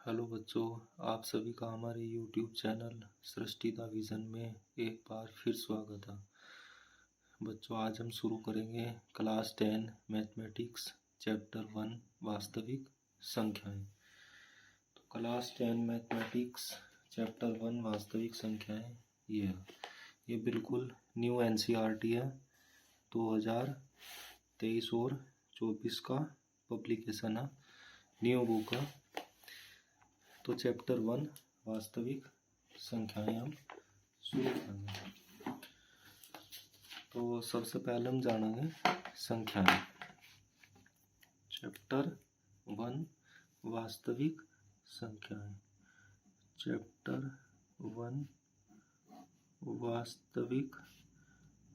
Hello बच्चों, आप सभी का हमारे YouTube channel Srishti the vision में एक बार फिर स्वागत है। बच्चों, आज हम शुरू करेंगे क्लास 10 मैथमेटिक्स चैप्टर 1 वास्तविक संख्याएं। तो क्लास 10 मैथमेटिक्स चैप्टर 1 वास्तविक संख्याएं ये बिल्कुल न्यू NCERT है। 2023 और 24 का पब्लिकेशन है, न्यू बुक है। तो चैप्टर 1 वास्तविक संख्याएं हम शुरू करेंगे। तो सबसे पहले हम जानेंगे संख्याएं। चैप्टर 1 वास्तविक संख्याएं। चैप्टर 1 वास्तविक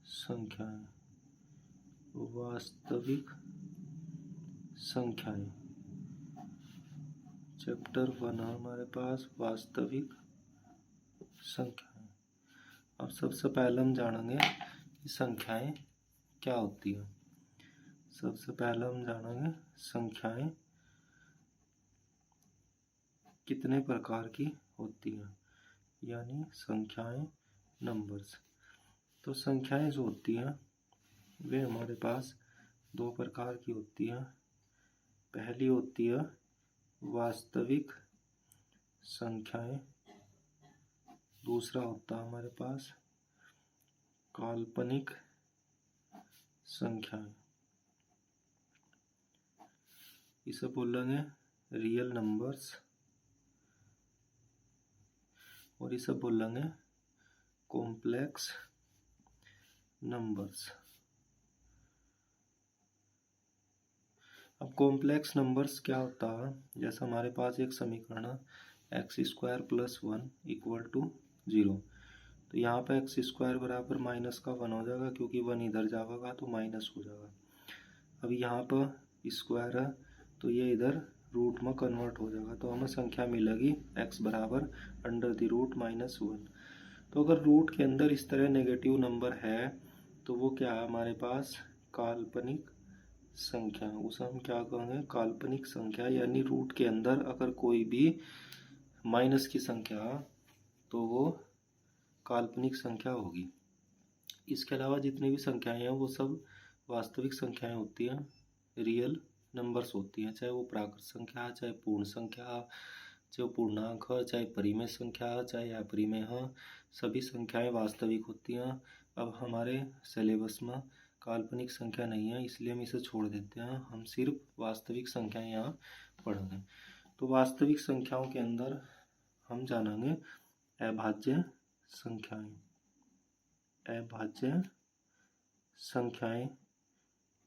संख्याएं। वास्तविक संख्याएं। चैप्टर 1 है हमारे पास वास्तविक संख्याएं। अब सबसे पहले हम जानेंगे कि संख्याएं क्या होती है। सबसे पहले हम जानेंगे संख्याएं कितने प्रकार की होती हैं, यानी संख्याएं नंबर्स। तो संख्याएं जो होती हैं वे हमारे पास दो प्रकार की होती हैं। पहली होती है वास्तविक संख्याएं, दूसरा होता है हमारे पास काल्पनिक संख्याएं। इसे बोलेंगे रियल नंबर्स और इसे बोलेंगे कॉम्प्लेक्स नंबर्स। अब कॉम्प्लेक्स नंबर्स क्या होता है, जैसे हमारे पास एक समीकरण है x² + 1 = 0। तो यहाँ पे x² बराबर -1 हो जाएगा, क्योंकि 1 इधर जाएगा तो माइनस हो जाएगा। अब यहाँ पर स्क्वायर है तो ये इधर रूट में कन्वर्ट हो जाएगा, तो हमें संख्या मिलेगी x बराबर √-1। तो अगर रूट के अंदर इस तरह नेगेटिव नंबर है तो वो क्या है हमारे पास काल्पनिक संख्या। उसे हम क्या कहेंगे, काल्पनिक संख्या। यानी रूट के अंदर अगर कोई भी माइनस की संख्या तो वो काल्पनिक संख्या होगी। इसके अलावा जितनी भी संख्याएं हैं वो सब वास्तविक संख्याएं होती हैं, रियल नंबर्स होती हैं। चाहे वो प्राकृत संख्या, चाहे पूर्ण संख्या, चाहे पूर्णांक है, चाहे परिमेय संख्या, चाहे अपरिमेय है, सभी संख्याएं वास्तविक होती हैं। अब हमारे सिलेबस में काल्पनिक संख्या नहीं है, इसलिए हम इसे छोड़ देते हैं। हम सिर्फ वास्तविक संख्याएं यहाँ पढ़ेंगे। तो वास्तविक संख्याओं के अंदर हम जानेंगे अभाज्य संख्याएं। अभाज्य संख्याएं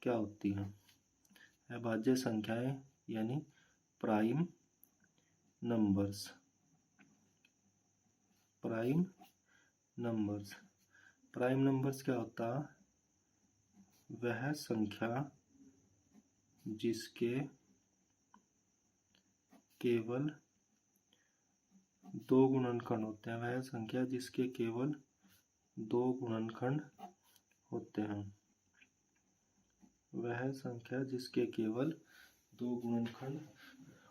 क्या होती हैं? अभाज्य संख्याएं यानी prime numbers. Prime numbers. Prime numbers क्या होता है? वह संख्या जिसके केवल दो गुणनखंड होते हैं। वह संख्या जिसके केवल दो गुणनखंड होते हैं। वह संख्या जिसके केवल दो गुणनखंड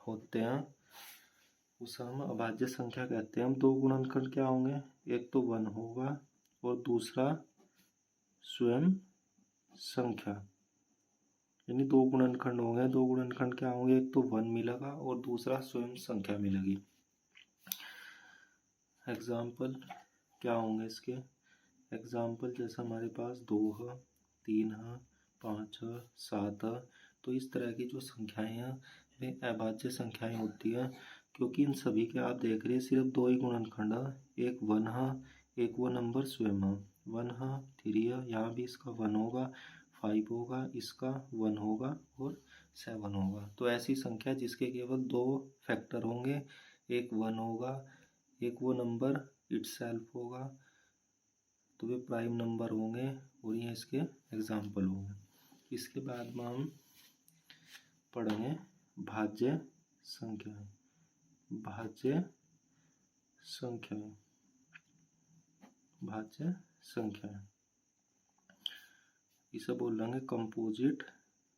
होते हैं उसे हम अभाज्य संख्या कहते हैं। हम दो गुणनखंड क्या होंगे, एक तो 1 होगा और दूसरा स्वयं संख्या। यानी दो गुणनखंड होंगे। दो गुणनखंड क्या होंगे, एक तो 1 मिलेगा और दूसरा स्वयं संख्या मिलेगी। एग्जाम्पल क्या होंगे इसके? एग्जाम्पल जैसे हमारे पास 2 है, 3 है, 5 है, 7 है। तो इस तरह की जो संख्याएं हैं वे अभाज्य संख्याएं होती हैं, क्योंकि इन सभी के आप देख रहे हैं सिर्फ दो ही गुणनखंड है। एक 1 है, एक वो नंबर स्वयं है। 1 है, 3 है, यहाँ भी इसका 1 होगा, 5 होगा, इसका 1 होगा और 7 होगा। तो ऐसी संख्या जिसके केवल दो फैक्टर होंगे, एक 1 होगा, एक वो नंबर इटसेल्फ होगा, तो वे प्राइम नंबर होंगे और ये इसके एग्जाम्पल होंगे। इसके बाद में हम पढ़ेंगे भाज्य संख्याएं। भाज्य संख्याएं। भाज्य संख्याएं इसे बोलेंगे कंपोजिट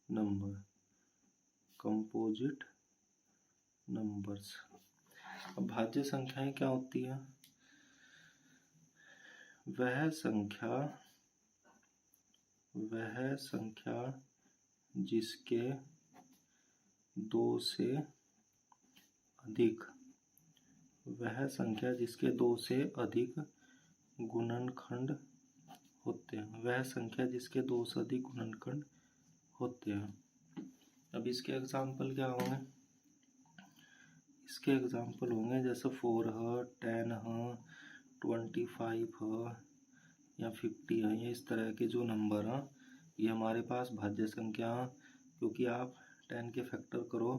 नंबर। Composite numbers. अब भाज्य संख्याएं क्या होती है? वह संख्या जिसके दो से अधिक गुणनखंड होते हैं। वह संख्या जिसके 2 से अधिक गुणनखंड होते हैं। अब इसके एग्जाम्पल क्या होंगे? इसके एग्जाम्पल होंगे जैसे 4 है, 10 है, 25 है या 50 है। ये इस तरह के जो नंबर हैं ये हमारे पास भाज्य संख्या हैं, क्योंकि आप 10 के फैक्टर करो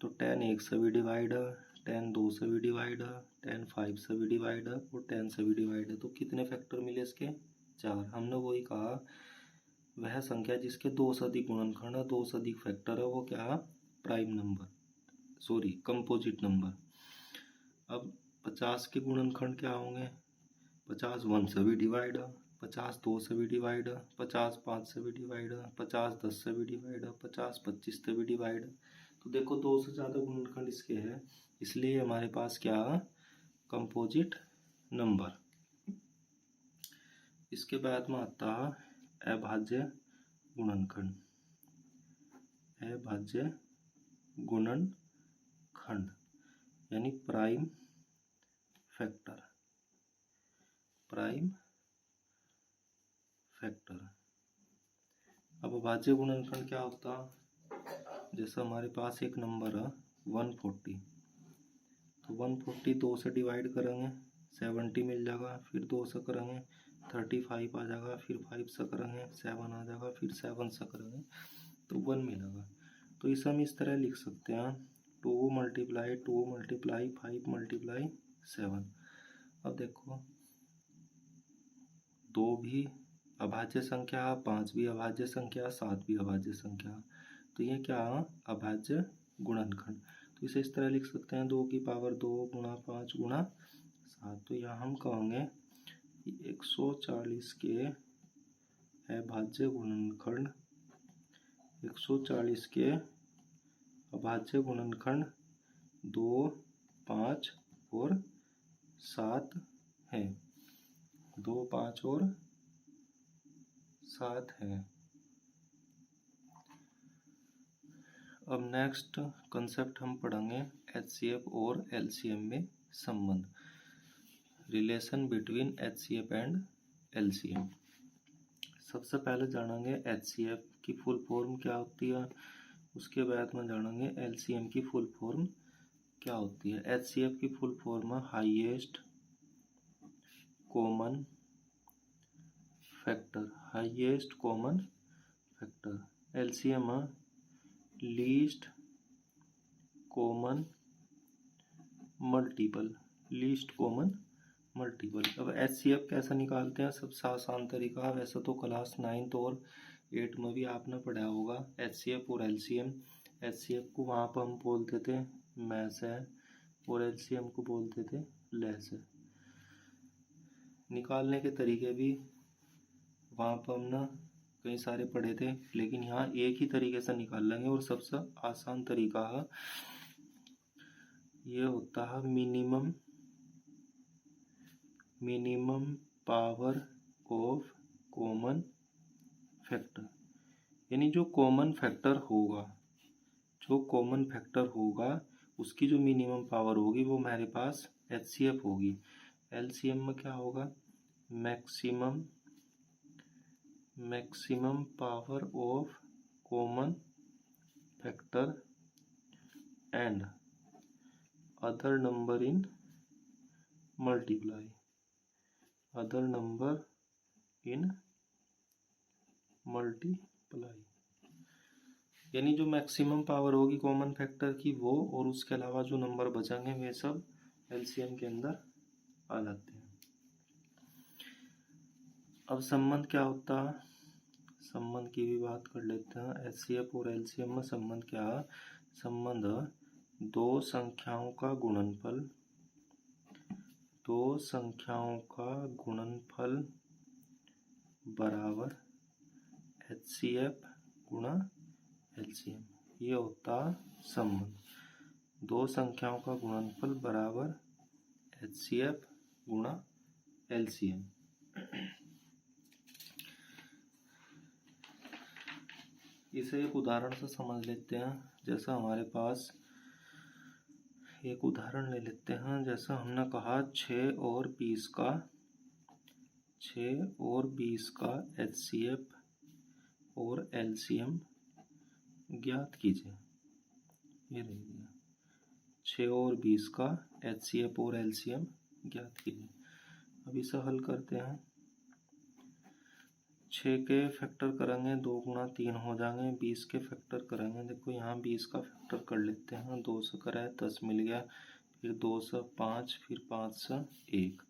तो 10 1 से भी डिवाइड है, 10 2 से भी डिवाइड है, 10 5 से भी डिवाइड है और 10 से भी डिवाइड है। तो कितने फैक्टर मिले इसके? 4। हमने वही कहा, वह संख्या जिसके 2 से अधिक गुणनखंड है, 2 से अधिक फैक्टर है, वो क्या है? Prime number, sorry composite number. अब 50 के गुणनखंड क्या होंगे? 50 1 से भी डिवाइड है, 50 2 से भी डिवाइड है, 50 5 से भी डिवाइड है, 50 10 से भी डिवाइड है, 50 25 से भी डिवाइड है। तो देखो 2 से ज़्यादा गुणनखंड इसके हैं, इसलिए हमारे पास क्या है? Composite number. इसके बाद में आता है अभाज्य गुणनखंड। अभाज्य गुणनखंड यानी प्राइम फैक्टर। अब अभाज्य गुणनखंड क्या होता है? जैसे हमारे पास एक नंबर है 140, तो 140 2 से डिवाइड करेंगे 70 मिल जाएगा, फिर 2 से करेंगे 35 आ जाएगा, फिर 5 से करेंगे 7 आ जाएगा, फिर 7 से करेंगे तो 1 मिलेगा। तो इसे हम इस तरह लिख सकते हैं 2 × 2 × 5 × 7। अब देखो 2 भी अभाज्य संख्या, 5 भी अभाज्य संख्या, 7 भी अभाज्य संख्या। तो ये क्या है? अभाज्य गुणनखंड। तो इसे इस तरह लिख सकते हैं 2 की पावर 2 × 5 × 7। तो यहाँ हम कहेंगे 140 के अभाज्य गुणनखंड, 140 के अभाज्य गुणनखंड 2, 5 और 7 है। 2, 5 और 7 है। अब नेक्स्ट कंसेप्ट हम पढ़ेंगे HCF और LCM में संबंध, relation between HCF and LCM। सबसे पहले जानेंगे HCF की फुल फॉर्म क्या होती है, उसके बाद में जानेंगे LCM की फुल फॉर्म क्या होती है। HCF की फुल फॉर्म है highest common factor, highest common factor. LCM है least common multiple, least common multiple. अब HCF कैसे निकालते हैं? सबसे आसान तरीका, वैसे तो क्लास 9th और 8th में भी आपने पढ़ा होगा HCF और LCM। HCF को वहाँ पर हम बोलते थे मैस है और LCM को बोलते थे लेस है। निकालने के तरीके भी वहाँ पर हमने कई सारे पढ़े थे, लेकिन यहाँ एक ही तरीके से निकाल लेंगे और सबसे आसान तरीका है ये होता है minimum power of common factor. यानी जो कॉमन फैक्टर होगा उसकी जो मिनिमम पावर होगी वो हमारे पास HCF होगी। LCM में क्या होगा? Maximum power of common factor and other number in multiply. यानी जो मैक्सिमम पावर होगी कॉमन फैक्टर की वो, और उसके अलावा जो नंबर बचेंगे वे सब LCM के अंदर आ जाते हैं। अब संबंध क्या होता है? संबंध की भी बात कर लेते हैं। HCF और LCM में संबंध क्या है? संबंध दो संख्याओं का गुणनफल बराबर HCF × LCM, ये होता संबंध। दो संख्याओं का गुणनफल बराबर HCF गुणा LCM। इसे एक उदाहरण से समझ लेते हैं। जैसा हमारे पास एक उदाहरण ले लेते हैं। जैसा हमने कहा 6 और 20 का HCF और LCM ज्ञात कीजिए। ये देखिए 6 और 20 का HCF और LCM ज्ञात कीजिए। अब इसे हल करते हैं। 6 के फैक्टर करेंगे 2 गुणा 3 हो जाएंगे। 20 के फैक्टर करेंगे, देखो यहाँ 20 का फैक्टर कर लेते हैं। 2 से करा है 10 मिल गया, फिर 2 से 5, फिर 5 से 1,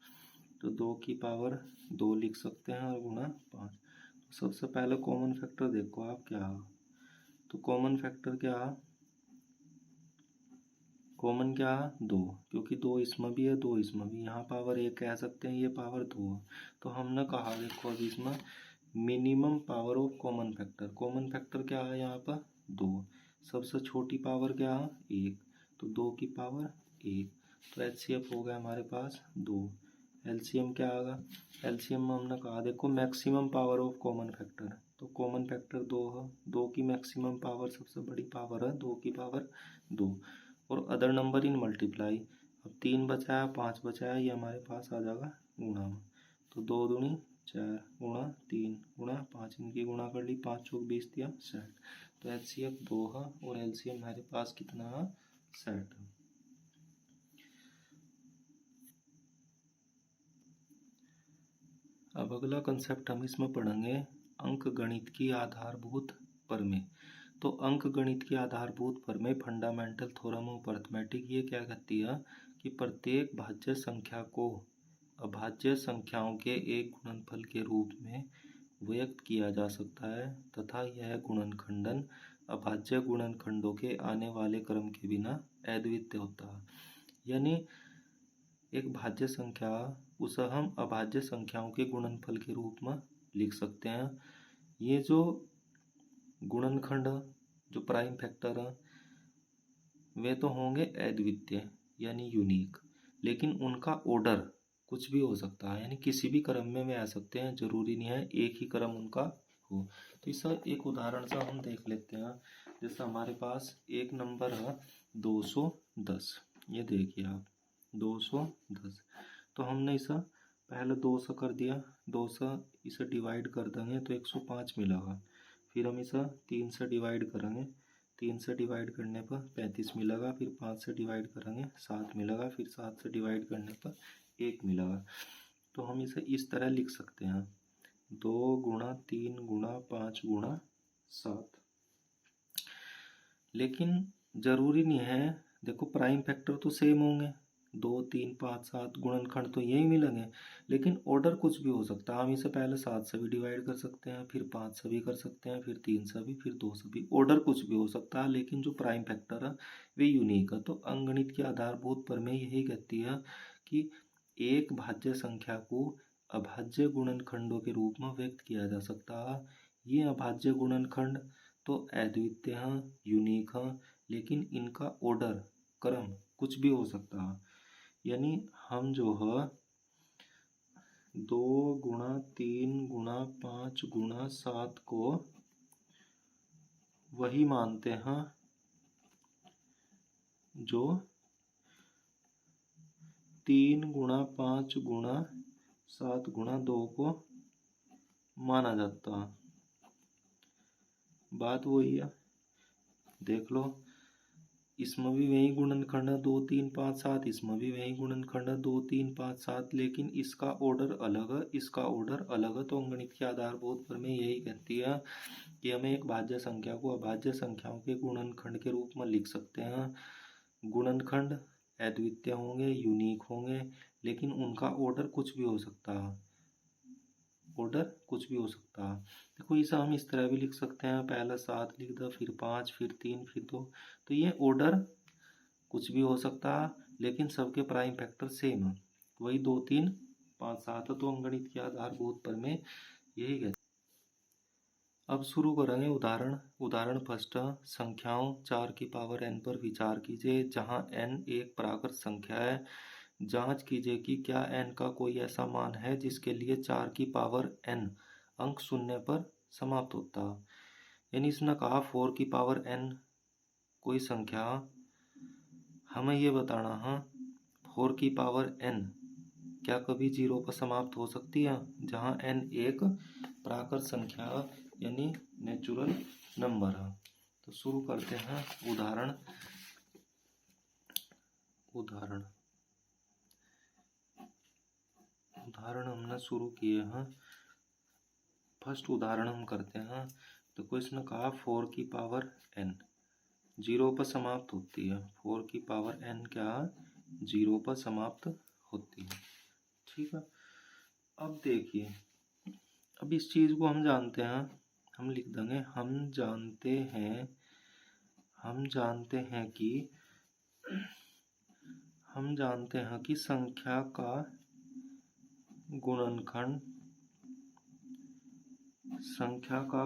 तो 2 की पावर 2 लिख सकते हैं और गुणा 5। तो सबसे पहले कॉमन फैक्टर देखो आप क्या है। तो कॉमन फैक्टर क्या है, कॉमन क्या है 2, क्योंकि 2 इसमें भी है 2 इसमें भी, यहाँ पावर 1 कह सकते हैं, ये पावर 2 है। तो हमने कहा देखो अभी इसमें minimum power of common factor. Common factor क्या है यहाँ पर 2, सबसे छोटी पावर क्या है 1, तो 2 की पावर 1। तो HCF हो गया हमारे पास 2। LCM क्या आएगा, LCM में हमने कहा देखो maximum power of common factor, तो कॉमन फैक्टर 2 है। 2 की मैक्सिमम पावर सबसे बड़ी पावर है 2 की पावर 2, और अदर नंबर इन मल्टीप्लाई। अब 3 बचा है 5 बचा है, ये हमारे पास आ जाएगा गुणा में। तो 2 दूनी 4 गुणा 3 गुणा 5, इनकी गुणा कर ली, 5 चौक 20 दिया 60। तो HCF 2 है और LCM हमारे पास कितना है 60 है। अब अगला कंसेप्ट हम इसमें पढ़ेंगे अंक गणित की आधारभूत प्रमेय। तो अंक गणित की आधारभूत प्रमेय फंडामेंटल थ्योरम ऑफ अरिथमेटिक ये क्या कहती है कि प्रत्येक भाज्य संख्या को अभाज्य संख्याओं के एक गुणनफल के रूप में व्यक्त किया जा सकता है तथा यह गुणनखंडन अभाज्य गुणनखंडों के आने वाले क्रम के बिना अद्वितीय होता है। यानी एक भाज्य संख्या उसे हम अभाज्य संख्याओं के गुणनफल के रूप में लिख सकते हैं। ये जो गुणनखंड जो प्राइम फैक्टर है वे तो होंगे अद्वितीय यानी यूनिक, लेकिन उनका ऑर्डर कुछ भी हो सकता है, यानी किसी भी क्रम में वे आ सकते हैं, जरूरी नहीं है एक ही क्रम उनका हो। तो इस एक उदाहरण से हम देख लेते हैं। जैसे हमारे पास एक नंबर है 210, ये देखिए आप 210, तो हमने इसे पहले 2 से कर दिया, 2 से इसे डिवाइड कर देंगे तो 105 मिलेगा। फिर हम इसे 3 से डिवाइड करेंगे, 3 से डिवाइड करने पर 35 मिलेगा। फिर 5 से डिवाइड करेंगे 7 मिलेगा। फिर 7 से डिवाइड करने पर 1 मिलेगा। तो हम इसे इस तरह लिख सकते हैं 2 गुणा 3 गुणा 5 गुणा 7। लेकिन जरूरी नहीं है, देखो प्राइम फैक्टर तो सेम होंगे, 2 3 5 7 गुणनखंड तो यही मिलेंगे, लेकिन ऑर्डर कुछ भी हो सकता है। हम इसे पहले 7 से भी डिवाइड कर सकते हैं, फिर 5 से भी कर सकते हैं, फिर 3 से भी, फिर 2 से भी, ऑर्डर कुछ भी हो सकता है, लेकिन जो प्राइम फैक्टर है वे यूनिक है। तो अंकगणित की आधारभूत प्रमेय यही कहती है कि एक भाज्य संख्या को अभाज्य गुणनखंडों के रूप में व्यक्त किया जा सकता है। ये अभाज्य गुणनखंड तो अद्वितीय हैं, यूनिक हैं, लेकिन इनका ऑर्डर क्रम कुछ भी हो सकता है। यानी हम जो है 2 गुणा 3 गुणा 5 गुणा 7 को वही मानते हैं जो 3 गुणा 5 गुणा 7 गुणा 2 को माना जाता है। बात वही है, देख लो इसमें भी वही गुणनखंड है 2 3 5 7, इसमें भी वही गुणनखंड है 2 3 5 7, लेकिन इसका ऑर्डर अलग है, इसका ऑर्डर अलग है। तो अंकगणित की आधारभूत प्रमेय यही कहती है कि हमें एक भाज्य संख्या को अभाज्य संख्याओं के गुणनखंड के रूप में लिख सकते हैं। गुणनखंड अद्वितीय होंगे, यूनिक होंगे, लेकिन उनका ऑर्डर कुछ भी हो सकता है, ऑर्डर कुछ भी हो सकता है। देखो इसे हम इस तरह भी लिख सकते हैं, पहले 7 लिख दो, फिर 5, फिर 3, फिर 2, तो ये ऑर्डर कुछ भी हो सकता है, लेकिन सबके प्राइम फैक्टर सेम है, वही 2 3 5 7 है। तो अंकगणित की आधारभूत प्रमेय यही कहते हैं। अब शुरू करेंगे उदाहरण फर्स्ट। संख्याओं 4 की पावर n पर विचार कीजिए जहां n एक प्राकृत संख्या है। जांच कीजिए कि क्या n का कोई ऐसा मान है जिसके लिए 4 की पावर n अंक शून्य पर समाप्त होता। यानी इसने कहा 4 की पावर n कोई संख्या, हमें ये बताना है 4 की पावर n क्या कभी 0 पर समाप्त हो सकती है, जहां n एक प्राकृत संख्या यानी नेचुरल नंबर है। तो शुरू करते हैं उदाहरण हमने शुरू किए हैं। फर्स्ट उदाहरण हम करते हैं। तो क्वेश्चन ने कहा 4 की पावर n 0 पर समाप्त होती है। 4 की पावर n क्या 0 पर समाप्त होती है। ठीक है, अब देखिए, अब इस चीज को हम जानते हैं, हम लिख देंगे हम जानते हैं कि संख्या का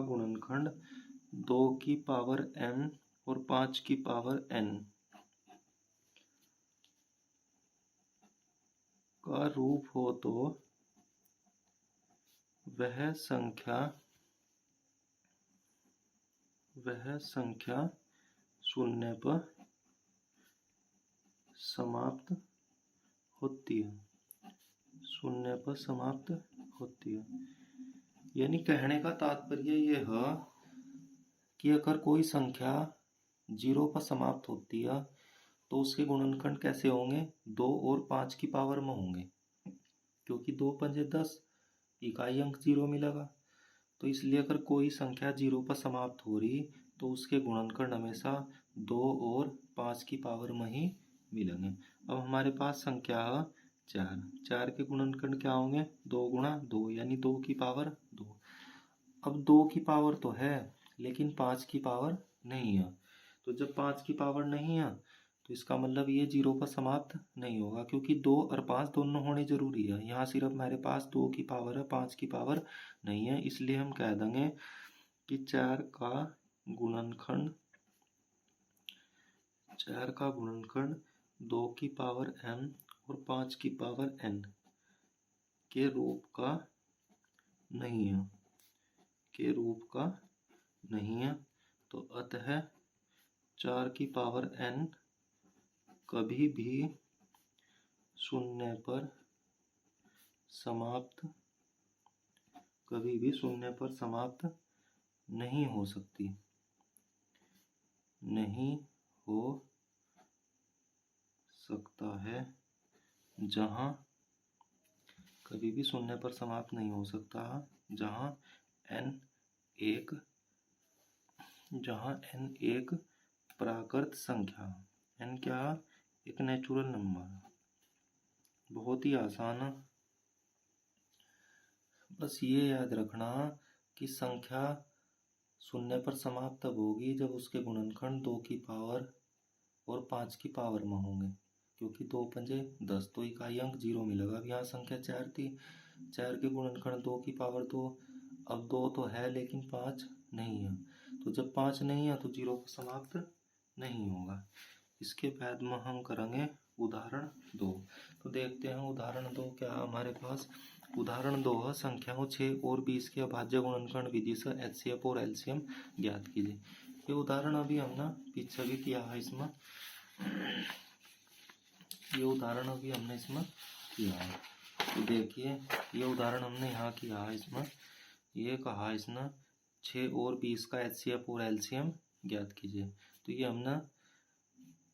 गुणनखंड 2 की पावर m और 5 की पावर n का रूप हो तो वह संख्या शून्य पर समाप्त होती है। यानी कहने का तात्पर्य यह है कि अगर कोई संख्या 0 पर समाप्त होती है तो उसके गुणनखंड कैसे होंगे, 2 और 5 की पावर में होंगे, क्योंकि 2 पंजे 10, इकाई अंक 0 मिलेगा। तो इसलिए अगर कोई संख्या 0 पर समाप्त हो रही तो उसके गुणनखंड हमेशा 2 और 5 की पावर में ही मिलेंगे। अब हमारे पास संख्या है 4 के गुणनखंड क्या होंगे, 2 गुणा 2 यानी 2 की पावर 2। अब 2 की पावर तो है लेकिन 5 की पावर नहीं है। तो जब 5 की पावर नहीं है तो इसका मतलब ये 0 पर समाप्त नहीं होगा, क्योंकि 2 और 5 दोनों होने जरूरी है। यहाँ सिर्फ मेरे पास 2 की पावर है, 5 की पावर नहीं है। इसलिए हम कह देंगे कि 4 का गुणनखंड 2 की पावर m और 5 की पावर n के रूप का नहीं है। तो अतः 4 की पावर n कभी भी शून्य पर समाप्त नहीं हो सकती, नहीं हो सकता है। जहां कभी भी शून्य पर समाप्त नहीं हो सकता जहां n एक प्राकृत संख्या, n क्या, एक नेचुरल नंबर। बहुत ही आसान है। बस ये याद रखना कि संख्या शून्य पर समाप्त तब होगी जब उसके गुणनखंड 2 की पावर और 5 की पावर में होंगे, क्योंकि 2 पंजे 10 तो इकाई अंक 0 मिलेगा। अब यहाँ संख्या 4 थी, 4 के गुणनखंड 2 की पावर 2। अब 2 तो है लेकिन 5 नहीं है, तो जब 5 नहीं है तो 0 पर समाप्त नहीं होगा। इसके बाद में हम करेंगे उदाहरण 2। तो देखते हैं उदाहरण 2 क्या हमारे पास। उदाहरण 2 है संख्याओं 6 और 20 के अभाज्य गुणनखंड विधि से एचसीएफ और एलसीएम ज्ञात कीजिए। ये उदाहरण अभी हमने पीछे भी किया है इसमें, तो देखिए ये उदाहरण हमने यहाँ किया है। इसमें ये कहा इसने 6 और 20 का एचसीएफ और एलसीएम ज्ञात कीजिए। तो ये हमने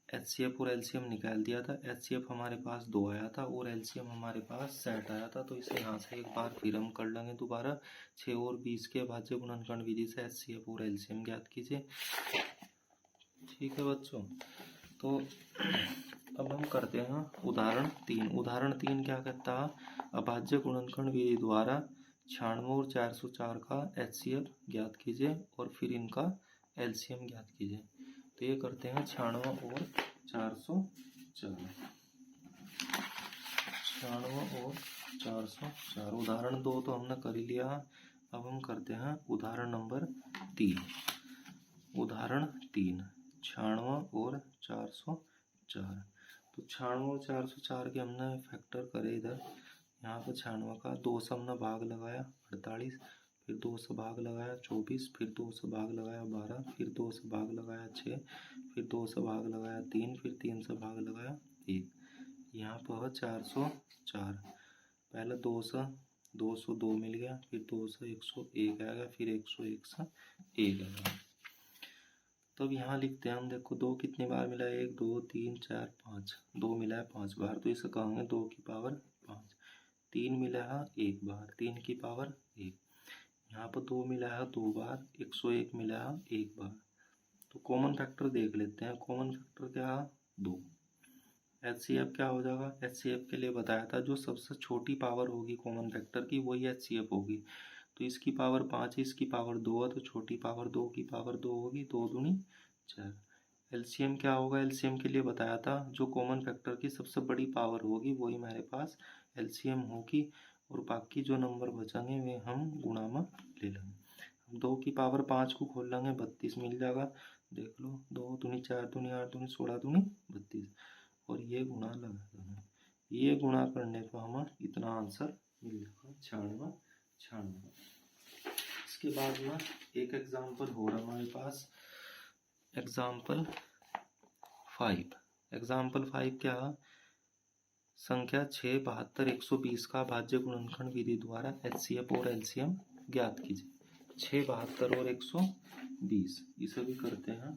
एचसीएफ और एलसीएम निकाल दिया था। एचसीएफ हमारे पास 2 आया था और एलसीएम हमारे पास 60 आया था। तो इसे यहाँ से एक बार फिर हम कर लेंगे दोबारा। 6 और 20 के अभाज्य गुणनखंड विधि से एचसीएफ और एलसीएम ज्ञात कीजिए। ठीक है बच्चों, तो अब हम करते हैं उदाहरण 3। उदाहरण 3 क्या कहता है, अभाज्य गुणनखंड विधि द्वारा 96 और 404 का एचसीएफ ज्ञात कीजिए और फिर इनका एलसीएम ज्ञात कीजिए। तो ये करते हैं 96 और 404। उदाहरण 2 तो हमने कर ही लिया। अब हम करते हैं उदाहरण नंबर 3। उदाहरण 3 96 और 404। तो 96 और 404 के हमने फैक्टर करे इधर। यहाँ पर 96 का 2 से हमने भाग लगाया 48, फिर 2 से भाग लगाया 24, फिर 2 से भाग लगाया 12, फिर 2 से भाग लगाया 6, फिर 2 से भाग लगाया 3, फिर 3 से भाग लगाया 1। यहाँ पर 404। पहले 202 मिल गया, फिर 2 से 101 आएगा, फिर 101 से 1 आएगा। तो अब यहाँ लिखते हैं हम। देखो 2 कितनी बार मिला है? 1 2 3 4 5। 2 मिला है 5 बार, तो इसे कहेंगे 2 की पावर 5। 3 मिला है 1 बार, 3 की पावर 1। यहाँ पर 2 मिला है 2 बार, 101 मिला है 1 बार। तो कॉमन फैक्टर देख लेते हैं। कॉमन फैक्टर क्या है? 2। HCF क्या हो जाएगा? HCF के लिए बताया था जो सबसे छोटी पावर होगी कॉमन फैक्टर की वही HCF होगी। तो इसकी पावर 5 है, इसकी पावर 2 है, तो छोटी पावर 2 की पावर 2 होगी। 2 दूनी 4। LCM क्या होगा? LCM के लिए बताया था जो कॉमन फैक्टर की सबसे बड़ी पावर होगी वही हमारे पास LCM होगी, और बाकी जो नंबर बचेंगे वे हम गुणा में ले लेंगे। 2 की पावर 5 को खोल लेंगे, 32 मिल जाएगा। देख लो, 2 दूनी 4 दूनी 8 दूनी 16 दूनी 32, और ये गुणा लगा देना। ये गुणा करने पर हमें इतना आंसर मिल जाएगा 96। इसके बाद में एक एग्जाम्पल हो रहा हमारे पास, एग्जाम्पल 5। एग्जाम्पल 5 क्या है? संख्या 6, 72, 120 का भाज्य गुणनखंड विधि द्वारा HCF और LCM ज्ञात कीजिए। 6, 72 और 120 इसे भी करते हैं।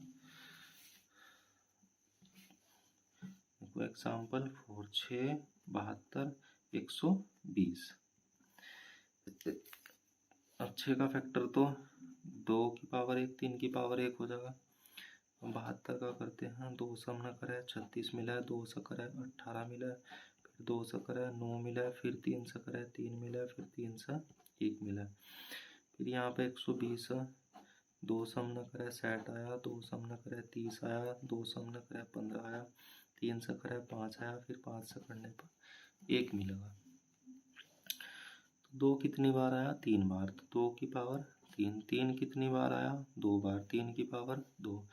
एग्जाम्पल 4 6, 72, 120। अब 6 का फैक्टर तो 2 की पावर 1, 3 की पावर 1 हो जाएगा। 72 का करते हैं। 2 से हमने करा है 36 मिला है, 2 से करा है 18 मिला है, फिर 2 से करा है 9 मिला है, फिर 3 से करा है 3 मिला है, फिर 3 से 1 मिला है। फिर यहाँ पे 120 है। 2 से हमने करा है 60 आया, 2 से हमने करा है 30 आया, 2 से हमने करा है 15 आया, 3 से करा है 5 आया, फिर 5 से करने पर 1 मिलेगा। 2 कितनी बार आया? 3 बार, तो 2 की पावर 3। 3 कितनी बार आया? 2 बार, 3 की पावर 2।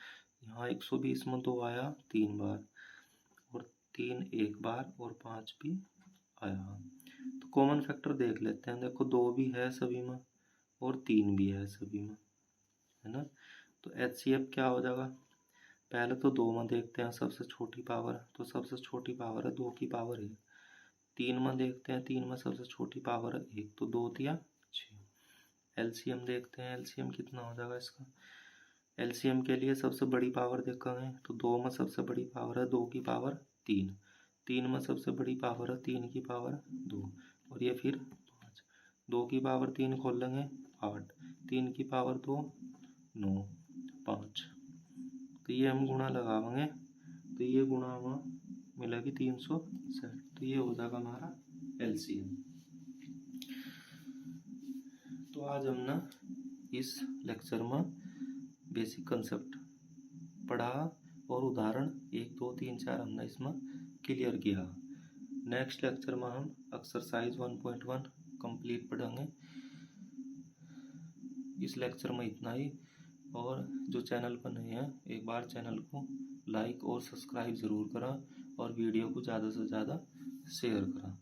यहाँ 120 में 2 आया 3 बार, और 3 1 बार, और 5 भी आया। तो कॉमन फैक्टर देख लेते हैं। देखो 2 भी है सभी में, और 3 भी है सभी में, है ना। तो HCF क्या हो जाएगा? पहले तो 2 में देखते हैं सबसे छोटी पावर, तो सबसे छोटी पावर है 2 की पावर 1। 3 में देखते हैं, 3 में सबसे छोटी पावर है 1, तो 2 तिया 6। LCM देखते हैं, LCM कितना हो जाएगा इसका? LCM के लिए सबसे बड़ी पावर देखेंगे तो 2 में सबसे बड़ी पावर है 2 की पावर 3, 3 में सबसे बड़ी पावर है 3 की पावर 2, और ये फिर 5। 2 की पावर 3 खोल लेंगे 8, 3 की पावर 2 9, 5। तो ये हम गुणा लगाएंगे, तो ये गुणा हमें मिलेगी 360। तो ये हो जाएगा हमारा LCM। तो आज हमने इस लेक्चर में बेसिक कंसेप्ट पढ़ा, और उदाहरण 1 2 3 4 हमने इसमें क्लियर किया। नेक्स्ट लेक्चर में हम एक्सरसाइज 1.1 कंप्लीट पढ़ेंगे। इस लेक्चर में इतना ही, और जो चैनल पर नए हैं एक बार चैनल को लाइक और सब्सक्राइब ज़रूर करा, और वीडियो को ज़्यादा से ज़्यादा शेयर करा।